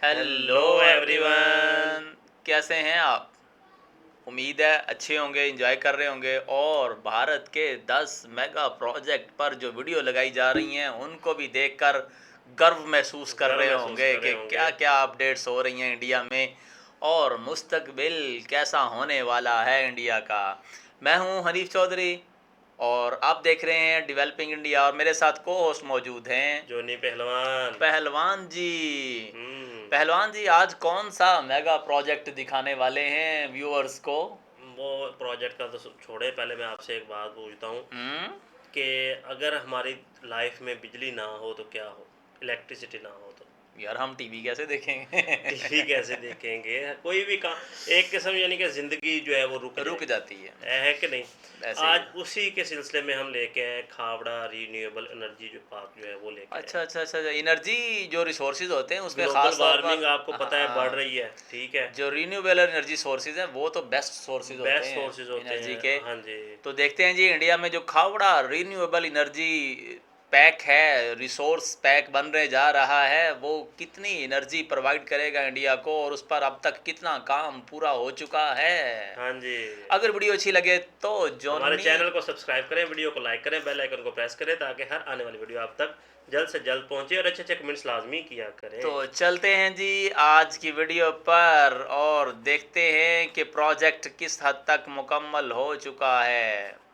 Hello everyone, कैसे हैं आप? उम्मीद है अच्छे होंगे, एंजॉय कर रहे होंगे और भारत के 10 मेगा प्रोजेक्ट पर जो वीडियो लगाई जा रही हैं उनको भी देखकर गर्व महसूस कर रहे होंगे कि क्या क्या अपडेट्स हो रही हैं इंडिया में और मुस्तकबिल कैसा होने वाला है इंडिया का। मैं हूं हनीफ चौधरी और आप देख रहे हैं डेवलपिंग इंडिया और मेरे साथ को होस्ट मौजूद हैं जोनी पहलवान। पहलवान जी। पहलवान जी, आज कौन सा मेगा प्रोजेक्ट दिखाने वाले हैं व्यूअर्स को? वो प्रोजेक्ट का तो छोड़े, पहले मैं आपसे एक बात पूछता हूँ कि अगर हमारी लाइफ में बिजली ना हो तो क्या हो, इलेक्ट्रिसिटी ना हो तो यार हम टीवी कैसे देखेंगे? टीवी कैसे देखेंगे? कोई भी काम एक किस्म यानी कि जिंदगी जो है वो रुक जाती है कि नहीं। ऐसे आज उसी के सिलसिले में हम लेके आए खावड़ा रिन्यूएबल एनर्जी जो पार्क जो है वो लेके अच्छा, एनर्जी जो रिसोर्सेज होते हैं उसमें ग्लोबल खास वार्मिंग आपको पता है बढ़ रही है, ठीक है। जो रिन्यूएबल एनर्जी सोर्सेज हैं वो तो बेस्ट सोर्सेज होते हैं एनर्जी के। हाँ जी, तो देखते हैं जी इंडिया में जो खावड़ा रिन्यूएबल एनर्जी पैक है, रिसोर्स पैक बन रहे जा रहा है, वो कितनी एनर्जी प्रोवाइड करेगा इंडिया को और उस पर अब तक कितना काम पूरा हो चुका है। हाँ जी। अगर वीडियो अच्छी लगे तो हमारे चैनल को सब्सक्राइब करें, वीडियो को लाइक करें, बेल आइकन को प्रेस करें ताकि हर आने वाली वीडियो आप तक जल्द से जल्द पहुंचे और अच्छे कमेंट्स लाजमी किया करें। तो चलते हैं जी आज की वीडियो पर और देखते हैं कि प्रोजेक्ट किस हद तक मुकम्मल हो चुका है।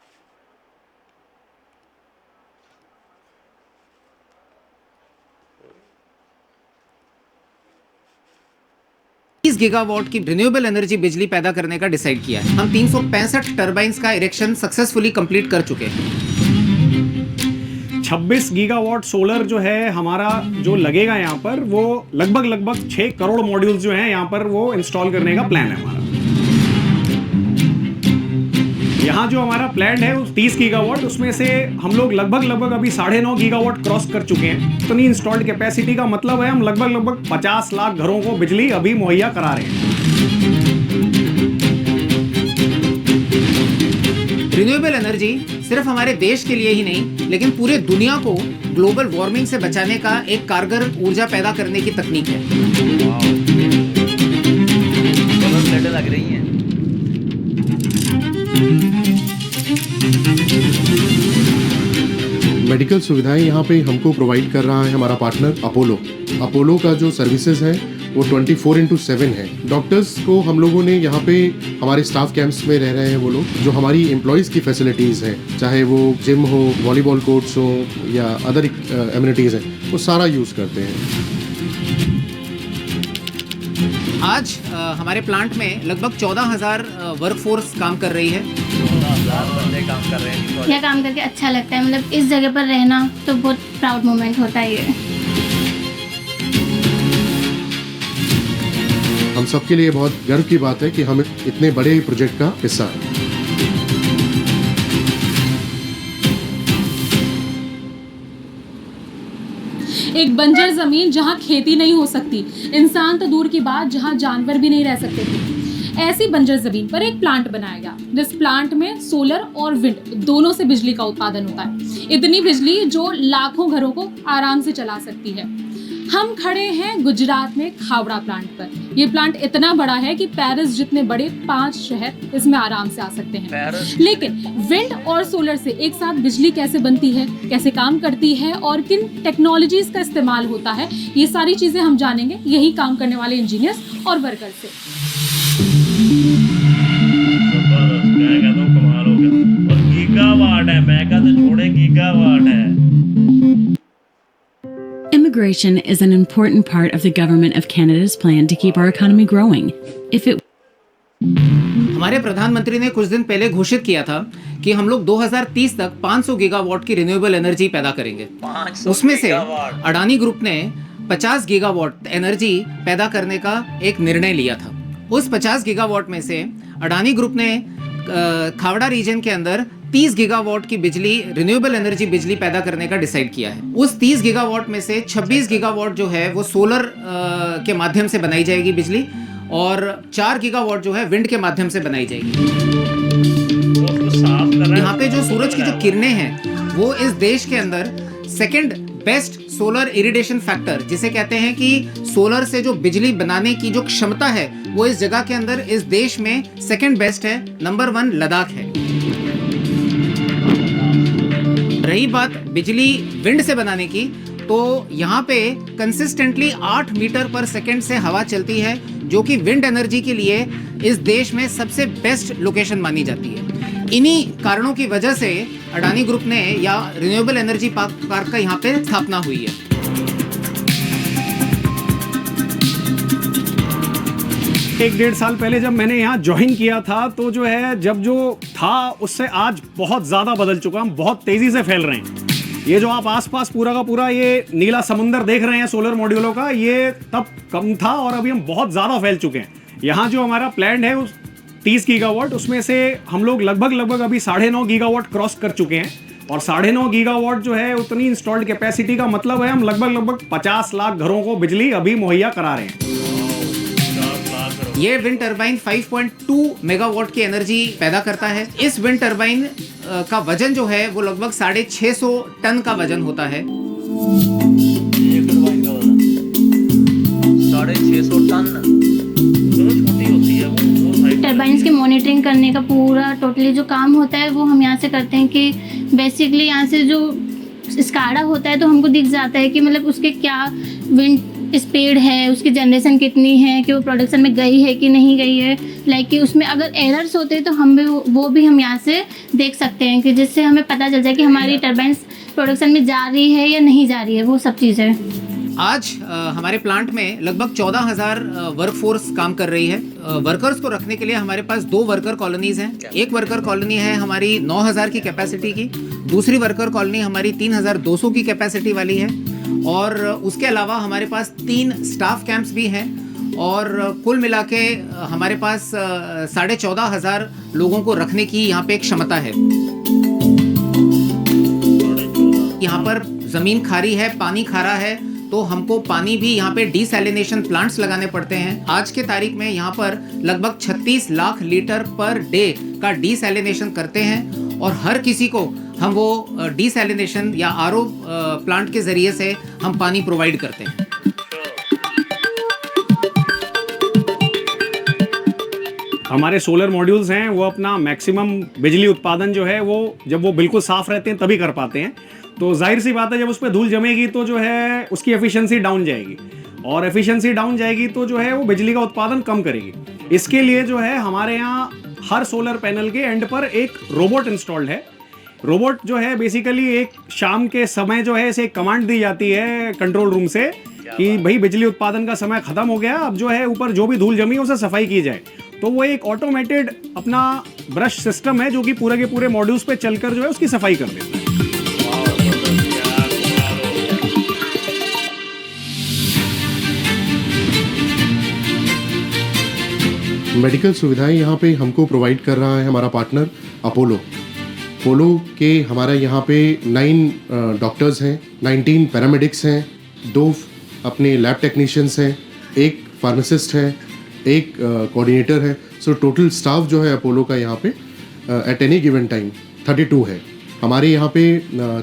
गीगावाट की रिन्यूएबल एनर्जी बिजली पैदा करने का डिसाइड किया है। हम 365 टरबाइंस का इरेक्शन सक्सेसफुली कंप्लीट कर चुके हैं। 26 गीगावाट सोलर जो है हमारा जो लगेगा यहाँ पर, वो लगभग 6 करोड़ मॉड्यूल्स जो हैं यहाँ पर वो इंस्टॉल करने का प्लान है हमारा। यहाँ जो हमारा प्लान है 30 गीगावाट, उसमें से हम लोग लगभग अभी 9.5 गीगावाट क्रॉस कर चुके हैं। इतनी इंस्टॉल्ड कैपेसिटी का मतलब है हम लगभग 50 लाख घरों को बिजली अभी मुहैया करा रहे हैं। रिन्यूएबल एनर्जी सिर्फ हमारे देश के लिए ही नहीं लेकिन पूरे दुनिया को ग्लोबल वार्मिंग से बचाने का एक कारगर ऊर्जा पैदा करने की तकनीक है। लग रही हैं। मेडिकल सुविधाएं यहाँ पे हमको प्रोवाइड कर रहा है हमारा पार्टनर अपोलो का जो सर्विसेज है वो 24/7 है। डॉक्टर्स को हम लोगों ने यहाँ पे हमारे स्टाफ कैंप्स में रह रहे हैं वो लोग, जो हमारी एम्प्लॉयज़ की फैसिलिटीज़ हैं, चाहे वो जिम हो, वॉलीबॉल कोर्ट्स हो या अदर एमिनिटीज़ हैं, वो सारा यूज़ करते हैं। आज हमारे प्लांट में लगभग 14,000 वर्कफोर्स काम कर रही है। 14,000 बंदे काम कर रहे हैं। यह काम करके अच्छा लगता है, मतलब इस जगह पर रहना तो बहुत प्राउड मोमेंट होता है ये। हम सबके लिए बहुत गर्व की बात है कि हम इतने बड़े प्रोजेक्ट का हिस्सा हैं। एक बंजर जमीन जहां खेती नहीं हो सकती, इंसान तो दूर की बात जहां जानवर भी नहीं रह सकते थे, ऐसी बंजर जमीन पर एक प्लांट बनाया गया जिस प्लांट में सोलर और विंड दोनों से बिजली का उत्पादन होता है। इतनी बिजली जो लाखों घरों को आराम से चला सकती है। हम खड़े हैं गुजरात में खावड़ा प्लांट पर। ये प्लांट इतना बड़ा है कि पेरिस जितने बड़े 5 शहर इसमें आराम से आ सकते हैं। लेकिन विंड और सोलर से एक साथ बिजली कैसे बनती है, कैसे काम करती है और किन टेक्नोलॉजीज का इस्तेमाल होता है, ये सारी चीजें हम जानेंगे यही काम करने वाले इंजीनियर्स और वर्कर्स से। कमाल हो गया। और गीगावाट है, मेगा तो छोड़े, गीगावाट है। Immigration is an important part of the government of Canada's plan to keep our economy growing. हमारे प्रधानमंत्री ने कुछ दिन पहले घोषित किया था कि हम लोग 2030 तक 500 गीगावाट की रिन्यूएबल एनर्जी पैदा करेंगे। उसमें से अडानी ग्रुप ने 50 गीगावाट एनर्जी पैदा करने का एक निर्णय लिया था। उस 50 गीगावाट में से अडानी ग्रुप ने खावड़ा रीजन के अंदर 30 गीगावाट की बिजली रिन्यूएबल एनर्जी बिजली पैदा करने का डिसाइड किया है। उस 30 गीगावाट में से 26 गीगावाट जो है वो सोलर के माध्यम से बनाई जाएगी बिजली और 4 गीगावाट जो है विंड के माध्यम से बनाई जाएगी। यहाँ पे जो सूरज की जो किरणें हैं वो इस देश के अंदर second best solar irradiation factor, जिसे कहते हैं कि सोलर से जो बिजली बनाने की जो क्षमता है वो इस जगह के अंदर इस देश में सेकंड बेस्ट है, नंबर 1 लद्दाख है। रही बात बिजली विंड से बनाने की, तो यहाँ पे कंसिस्टेंटली 8 मीटर पर सेकंड से हवा चलती है, जो कि विंड एनर्जी के लिए इस देश में सबसे बेस्ट लोकेशन मानी जाती है। इन्हीं कारणों की वजह से अडानी ग्रुप ने या रिन्यूएबल एनर्जी पार्क का यहाँ पे स्थापना हुई है। एक 1.5 साल पहले जब मैंने यहाँ ज्वाइन किया था तो जो है जब जो था उससे आज बहुत ज़्यादा बदल चुका, हम बहुत तेज़ी से फैल रहे हैं। ये जो आप आसपास पूरा का पूरा ये नीला समंदर देख रहे हैं सोलर मॉड्यूलों का, ये तब कम था और अभी हम बहुत ज़्यादा फैल चुके हैं। यहाँ जो हमारा प्लान है 30 गीगावाट, उसमें से हम लोग लगभग अभी 9.5 गीगावाट क्रॉस कर चुके हैं। और 9.5 गीगावाट जो है उतनी इंस्टॉल्ड कैपेसिटी का मतलब है हम लगभग 50 लाख घरों को बिजली अभी मुहैया करा रहे हैं। ये विंड टरबाइन 5.2 मेगावाट की एनर्जी पैदा करता है। इस विंड टरबाइन का वजन जो है वो लगभग 650 टन का वजन होता है। 650 टन टरबाइन्स की मॉनिटरिंग करने का पूरा टोटली जो काम होता है वो हम यहाँ से करते हैं कि बेसिकली यहाँ से जो स्काडा होता है तो हमको दिख जाता है कि मतलब उसके क्या विंड स्पीड है, उसकी जनरेशन कितनी है, कि वो प्रोडक्शन में गई है कि नहीं गई है। लाइक कि उसमें अगर एरर्स होते हैं तो हम भी वो भी हम यहाँ से देख सकते हैं कि जिससे हमें पता चल जाए कि हमारी टरबाइन्स प्रोडक्शन में जा रही है या नहीं जा रही है, वो सब चीज़ें। आज हमारे प्लांट में लगभग 14,000 वर्कफोर्स काम कर रही है। वर्कर्स को रखने के लिए हमारे पास 2 वर्कर कॉलोनीज हैं। एक वर्कर कॉलोनी है हमारी 9,000 की कैपेसिटी की, दूसरी वर्कर कॉलोनी हमारी 3,200 की कैपेसिटी वाली है। और उसके अलावा हमारे पास 3 स्टाफ कैंप्स भी हैं और कुल मिला के हमारे पास 14,500 लोगों को रखने की यहाँ पे एक क्षमता है। यहाँ पर ज़मीन खारी है, पानी खारा है, तो हमको पानी भी यहाँ पे डिसैलिनेशन प्लांट्स लगाने पड़ते हैं। आज के तारीख में यहाँ पर लगभग 36 लाख लीटर पर डे का डिसैलिनेशन करते हैं और हर किसी को हम वो डिसैलिनेशन या आरओ प्लांट के ज़रिए से हम पानी प्रोवाइड करते हैं। हमारे सोलर मॉड्यूल्स हैं वो अपना मैक्सिमम बिजली उत्पादन जो है वो जब वो बिल्कुल साफ़ रहते हैं तभी कर पाते हैं। तो जाहिर सी बात है जब उस पर धूल जमेगी तो जो है उसकी एफिशिएंसी डाउन जाएगी और एफिशिएंसी डाउन जाएगी तो जो है वो बिजली का उत्पादन कम करेगी। इसके लिए जो है हमारे यहाँ हर सोलर पैनल के एंड पर एक रोबोट इंस्टॉल्ड है। रोबोट जो है बेसिकली एक शाम के समय जो है इसे कमांड दी जाती है कंट्रोल रूम से कि भाई बिजली उत्पादन का समय ख़त्म हो गया, अब जो है ऊपर जो भी धूल जमी है उसे सफाई की जाए। तो वो एक ऑटोमेटेड अपना ब्रश सिस्टम है जो कि पूरे के पूरे मॉड्यूल्स पे चलकर जो है उसकी सफाई कर देता है। मेडिकल सुविधाएं यहाँ पे हमको प्रोवाइड कर रहा है हमारा पार्टनर अपोलो के। हमारा यहाँ पे 9 डॉक्टर्स हैं, 19 पैरामेडिक्स हैं, 2 अपने लैब टेक्नीशियंस हैं, 1 फार्मासिस्ट है, 1 कोऑर्डिनेटर है। सो टोटल स्टाफ जो है अपोलो का यहाँ पे एट एनी गिवन टाइम 32 है। हमारे यहाँ पे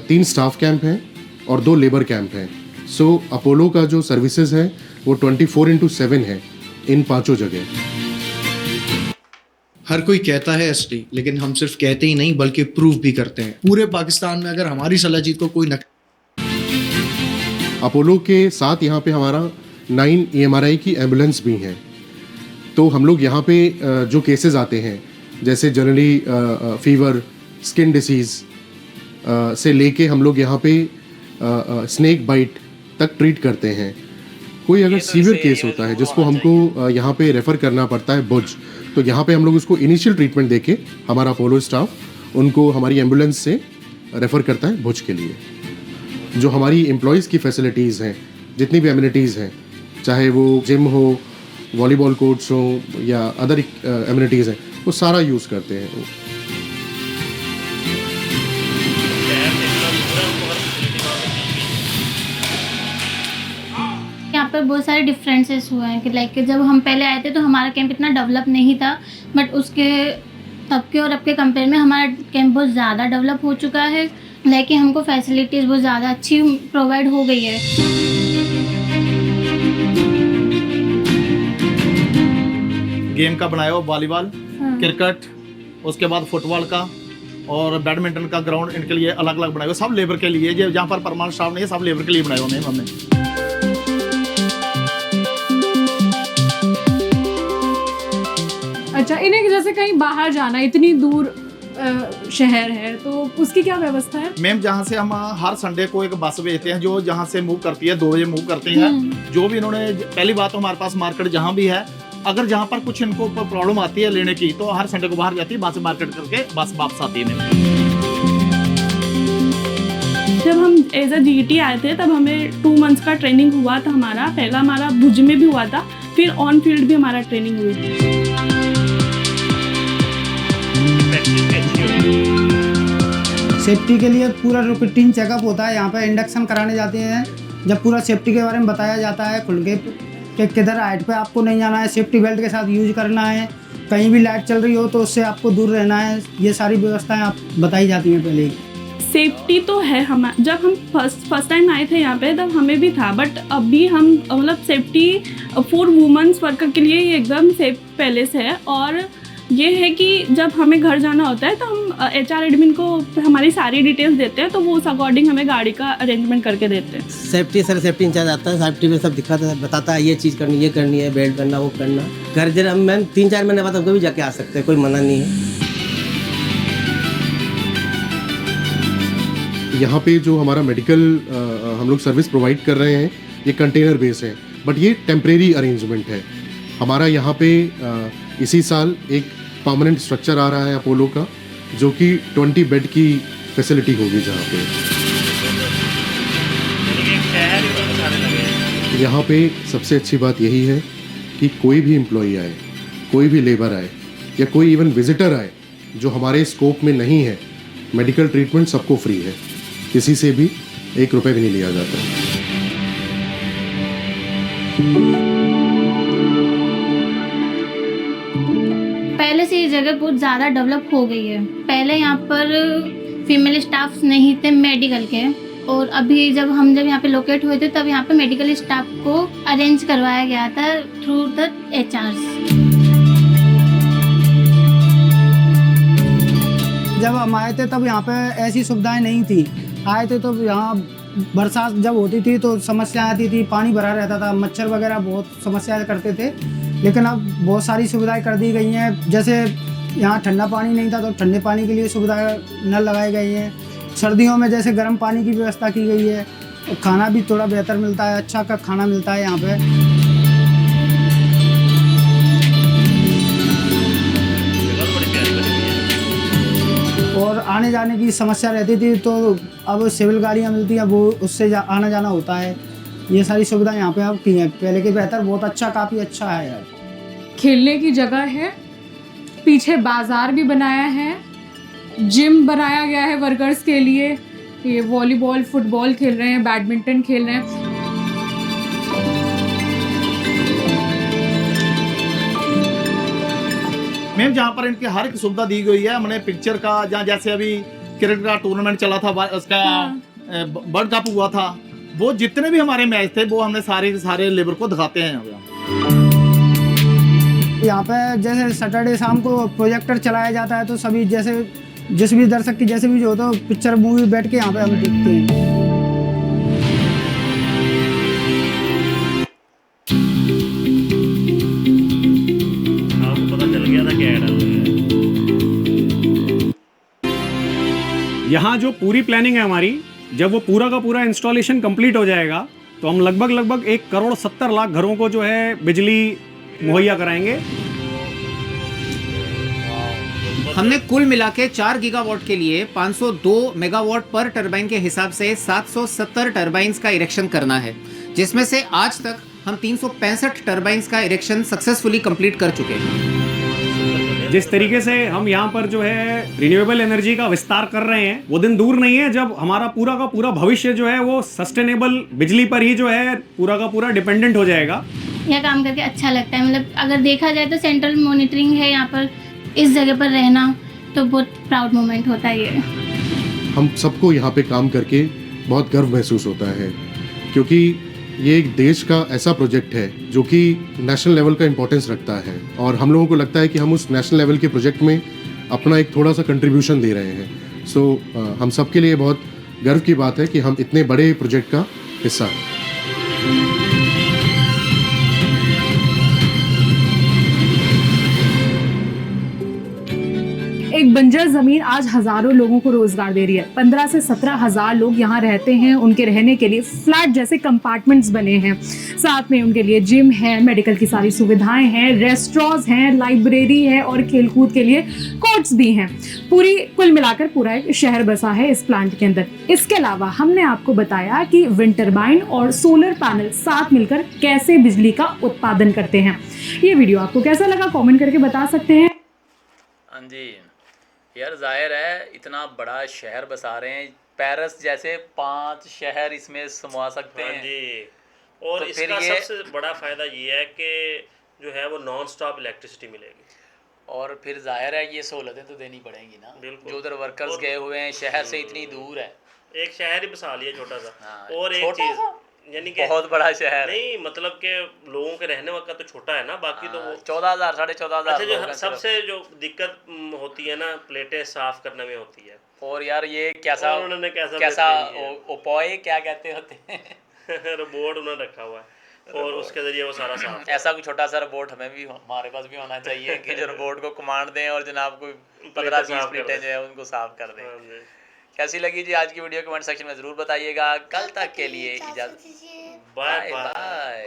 3 स्टाफ कैंप हैं और 2 लेबर कैंप हैं। सो अपोलो का जो सर्विसेज है वो 24/7 है इन 5 जगह। हर कोई कहता है एसडी, लेकिन हम सिर्फ कहते ही नहीं बल्कि प्रूव भी करते हैं। पूरे पाकिस्तान में अगर हमारी सलाह जीत को कोई अपोलो के साथ यहाँ पे हमारा 9 EMRI की एम्बुलेंस भी हैं। तो हम लोग यहाँ पे जो केसेस आते हैं जैसे जनरली फीवर, स्किन डिसीज़ से लेके हम लोग यहाँ पे स्नेक बाइट तक ट्रीट करते हैं। कोई अगर सीवियर केस होता है जिसको हमको यहाँ पे रेफ़र करना पड़ता है भुज, तो यहाँ पे हम लोग उसको इनिशियल ट्रीटमेंट देके हमारा अपोलो स्टाफ उनको हमारी एम्बुलेंस से रेफ़र करता है भुज के लिए। जो हमारी एम्प्लॉयज़ की फैसिलिटीज़ हैं, जितनी भी एमिनिटीज़ हैं, चाहे वो जिम हो, वॉलीबॉल कोर्ट्स हो या अदर एमिनिटीज़ हैं, वो सारा यूज़ करते हैं। यहाँ पर बहुत सारे डिफरेंसेस हुए हैं कि लाइक जब हम पहले आए थे तो हमारा कैंप इतना डेवलप नहीं था, बट उसके तब के और अब के कंपेयर में हमारा कैंप बहुत ज़्यादा डेवलप हो चुका है। लेकिन हमको फैसिलिटीज़ बहुत ज़्यादा अच्छी प्रोवाइड हो गई है। गेम का बनाया हुआ वॉलीबॉल, क्रिकेट, उसके बाद फुटबॉल का और बैडमिंटन का ग्राउंड इनके लिए अलग अलग बनाए हुए, सब लेबर के लिए। ये जहाँ पर परमानेंट स्टाफ नहीं है, सब लेबर के लिए बनाए हुए हैं हमने। अच्छा, इन्हें जैसे कहीं बाहर जाना, इतनी दूर शहर है, तो उसकी क्या व्यवस्था है? मैम, जहाँ से हम हर संडे को एक बस भेजते हैं जो जहाँ से मूव करती है, 2 बजे मूव करते हैं। जो भी इन्होंने, पहली बात तो हमारे पास मार्केट जहाँ भी है, अगर जहाँ पर कुछ इनको प्रॉब्लम आती है लेने की, तो हर संडे को बाहर जाती है, वहाँ से मार्केट करके बस वापस आती है। जब हम एज अ जीटी आए थे तब हमें 2 मंथ्स का ट्रेनिंग हुआ था हमारा। पहला हमारा भुज में भी हुआ था, फिर ऑन फील्ड भी हमारा ट्रेनिंग हुई थी। सेफ्टी के लिए पूरा रूटीन चेकअप होता है। यहाँ पे इंडक्शन कराने जाते हैं, जब पूरा सेफ्टी के बारे में बताया जाता है खुल के कि किधर हाइट पे आपको नहीं जाना है, सेफ्टी बेल्ट के साथ यूज करना है, कहीं भी लाइट चल रही हो तो उससे आपको दूर रहना है। ये सारी व्यवस्थाएं आप बताई जाती हैं पहले ही। सेफ्टी तो है, हम जब हम फर्स्ट टाइम आए थे यहाँ पे तब हमें भी था, बट अभी हम मतलब सेफ्टी फॉर वुमेन्स वर्कर के लिए एकदम सेफ पहले से है। और ये है कि जब हमें घर जाना होता है तो हम HR एडमिन को हमारी सारी डिटेल्स देते हैं, तो वो उस अकॉर्डिंग हमें गाड़ी का अरेंजमेंट करके देते हैं। सेफ्टी सेफ्टी इंचार्ज आता है, सेफ्टी में सब दिखाता है, बताता है ये चीज़ करनी, ये करनी है, बेल्ट करना, वो करना। घर जरा मैम 3-4 महीने बाद हमको भी जाके आ सकते हैं, कोई मना नहीं है। यहाँ पे जो हमारा मेडिकल हम लोग सर्विस प्रोवाइड कर रहे हैं, ये कंटेनर बेस है, बट ये टेम्परेरी अरेंजमेंट है। हमारा यहाँ पे इसी साल एक परमानेंट स्ट्रक्चर आ रहा है अपोलो का, जो कि 20 बेड की फैसिलिटी होगी जहाँ पे। यहाँ पे सबसे अच्छी बात यही है कि कोई भी एम्प्लॉई आए, कोई भी लेबर आए या कोई इवन विजिटर आए जो हमारे स्कोप में नहीं है, मेडिकल ट्रीटमेंट सबको फ्री है, किसी से भी 1 रुपये भी नहीं लिया जाता। पहले से ये जगह बहुत ज़्यादा डेवलप हो गई है। पहले यहाँ पर फीमेल स्टाफ नहीं थे मेडिकल के, और अभी जब यहाँ पे लोकेट हुए थे तब यहाँ पे मेडिकल स्टाफ को अरेंज करवाया गया था थ्रू द HRs। जब हम आए थे तब यहाँ पे ऐसी सुविधाएं नहीं थी। आए थे तो यहाँ बरसात जब होती थी तो समस्या आती थी, पानी भरा रहता था, मच्छर वगैरह बहुत समस्या करते थे। लेकिन अब बहुत सारी सुविधाएं कर दी गई हैं। जैसे यहाँ ठंडा पानी नहीं था तो ठंडे पानी के लिए सुविधाएं नल लगाई गई हैं। सर्दियों में जैसे गर्म पानी की व्यवस्था की गई है। खाना भी थोड़ा बेहतर मिलता है, अच्छा का खाना मिलता है यहाँ पे। और आने जाने की समस्या रहती थी तो अब सिविल गाड़ियाँ मिलती हैं, वो उससे आना जाना होता है। ये सारी सुविधा यहाँ पे अब की हैं, पहले के बेहतर, बहुत अच्छा, काफ़ी अच्छा है यार। खेलने की जगह है, पीछे बाजार भी बनाया है, जिम बनाया गया है वर्कर्स के लिए। ये वॉलीबॉल, फुटबॉल खेल रहे हैं, बैडमिंटन खेल रहे हैं। मैम, जहाँ पर इनकी हर एक सुविधा दी गई है। हमने पिक्चर का, जहाँ जैसे अभी क्रिकेट का टूर्नामेंट चला था, उसका वर्ल्ड कप हुआ था, वो जितने भी हमारे मैच थे वो हमने सारे लेबर को दिखाते हैं। यहाँ पे जैसे सैटरडे शाम को प्रोजेक्टर चलाया जाता है तो सभी जैसे जिस भी दर्शक की जैसे भी जो होता है पिक्चर मूवी बैठ के यहाँ पे हम देखते हैं। आपको पता चल गया था क्या ऐड है? यहाँ जो पूरी प्लानिंग है हमारी, जब वो पूरा का पूरा इंस्टॉलेशन कंप्लीट हो जाएगा तो हम लगभग 1,70,00,000 घरों को जो है बिजली मुहैया कराएंगे। हमने कुल मिला के 4 गीगावाट के लिए 502 मेगावाट पर टरबाइन के हिसाब से 770 टरबाइन्स का इरेक्शन करना है, जिसमें से आज तक हम 365 टरबाइन्स का इरेक्शन सक्सेसफुली कंप्लीट कर चुके हैं। जिस तरीके से हम यहाँ पर जो है रिन्यूएबल एनर्जी का विस्तार कर रहे हैं, वो दिन दूर नहीं है जब हमारा पूरा का पूरा भविष्य जो है वो सस्टेनेबल बिजली पर ही जो है पूरा का पूरा डिपेंडेंट हो जाएगा। यह काम करके अच्छा लगता है। मतलब अगर देखा जाए तो सेंट्रल मॉनिटरिंग है यहाँ पर, इस जगह पर रहना तो बहुत प्राउड मोमेंट होता है ये। हम सबको यहाँ पे काम करके बहुत गर्व महसूस होता है, क्योंकि ये एक देश का ऐसा प्रोजेक्ट है जो कि नेशनल लेवल का इम्पोर्टेंस रखता है, और हम लोगों को लगता है कि हम उस नेशनल लेवल के प्रोजेक्ट में अपना एक थोड़ा सा कंट्रीब्यूशन दे रहे हैं। सो हम सबके लिए बहुत गर्व की बात है कि हम इतने बड़े प्रोजेक्ट का हिस्सा हैं। एक बंजर जमीन आज हजारों लोगों को रोजगार दे रही है। 15 से 17 हजार लोग यहाँ रहते हैं। उनके रहने के लिए फ्लैट जैसे कंपार्टमेंट्स बने हैं, साथ में उनके लिए जिम है, मेडिकल की सारी सुविधाएं हैं, रेस्टोरेंट्स हैं, लाइब्रेरी है और खेलकूद के लिए कोर्ट्स भी हैं। कुल मिलाकर पूरा एक शहर बसा है इस प्लांट के अंदर। इसके अलावा हमने आपको बताया कि विंड टर्बाइन और सोलर पैनल साथ मिलकर कैसे बिजली का उत्पादन करते हैं। ये वीडियो आपको कैसा लगा कमेंट करके बता सकते हैं। हाँ जी यार, जाहिर है इतना बड़ा शहर बसा रहे हैं, पेरिस जैसे 5 शहर इसमें समवा सकते हैं। हाँ जी, और तो इसका फिर ये सबसे बड़ा फ़ायदा ये है कि जो है वो नॉन स्टॉप इलेक्ट्रिसिटी मिलेगी। और फिर जाहिर है ये सहूलतें तो देनी पड़ेंगी ना, बिल्कुल। जो उधर वर्कर्स गए हुए हैं, शहर से इतनी दूर है, एक शहर ही बसा लिया छोटा सा। हाँ, और एक छोटा चीज़ सा? यानी कि बहुत बड़ा शहर नहीं, मतलब कि लोगों के रहने का तो छोटा है ना, बाकी तो वो 14,000 14,500 अच्छा, लोग हैं जो सिर्फ। सबसे जो दिक्कत होती है ना, प्लेटें साफ करने में होती है। और यार ये कैसा और उन्होंने कैसा बेहतरीन किया। ओपोए क्या कहते होते हैं रोबोट उन्होंने रखा हुआ है और उसके जरिए वो सारा साफ। ऐसा कुछ छोटा सा रोबोट हमें भी, हमारे पास भी होना चाहिए कि जो रोबोट को कमांड दें और जनाब को 15-20 प्लेटें जो है उनको साफ कर दें। कैसी लगी जी आज की वीडियो, कमेंट सेक्शन में ज़रूर बताइएगा। कल तक के लिए इजाज़त, बाय बाय।